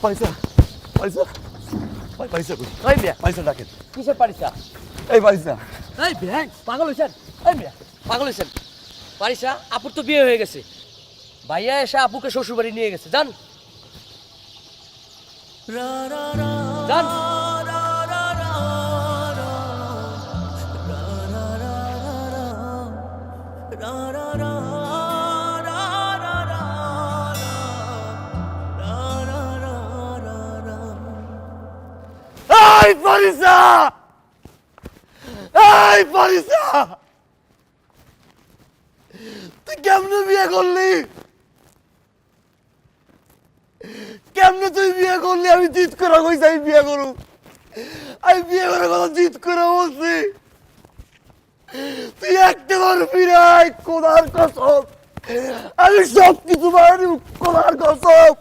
পারিসা পারিসা পারিসা ওই মিয়া পারিসা ডাকেন কিসের পারিসা? এই পারিসা এই ব্যাং পাগল হয়েছেন? এই মিয়া পাগল হয়েছেন? পারিসা আপুর তো বিয়ে হয়ে গেছে, ভাইয়া এসে আপুকে শ্বশুর বাড়ি নিয়ে গেছে। যান যান। এই পারিসা এই পারিসা তুই কেমনে বিয়ে করলি? কেমনে তুই বিয়ে করলি? আমি জিদ করে কইছি আমি বিয়ে করু, আমি বিয়ে করার কথা জিদ করে বলছি, তুই একটা পারবি নাই। কোদার কসম আমি সব কিছু পারি, কোদার কসম।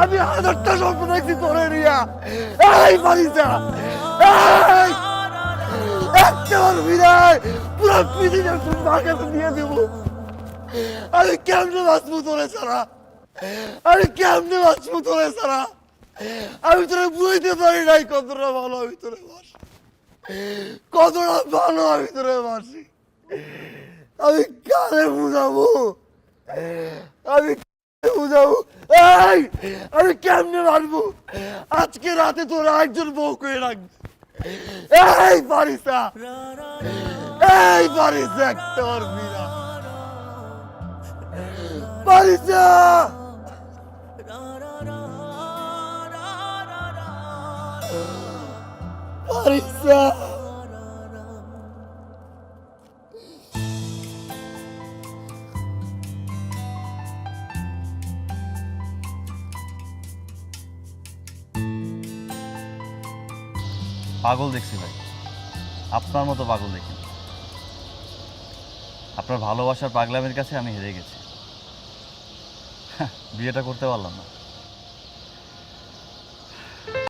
আমি হাজারটা স্বপ্ন দেখছি তোরে নিয়া। এই পারিসা একটা পারবি নাই, পুরো পৃথিবীর তোমার কাছে দিয়ে দেব। আমি কেমনে বাঁচবো তোরে ছাড়া? আমি কেমনে বাঁচবো তোরে ছাড়া? আমি তোরে বুঝতে পারি নাই কতটা ভালো আমি তোরে বাসি, কতটা ভালো আমি তোরে বাসি। আমি কারে বুঝাবো? আমি বুঝাবো? এই আমি কেমনে মারবো? আজকে রাতে তোরা একজন বউ করে রাখবে। এই পারিসা এই পারিসা একটা পারবি না পারিসা। পারিসা পাগল দেখছি ভাই, আপনার মতো পাগল দেখি। আপনার ভালোবাসার পাগলামের কাছে আমি হেরে গেছি, বিয়েটা করতে পারলাম না।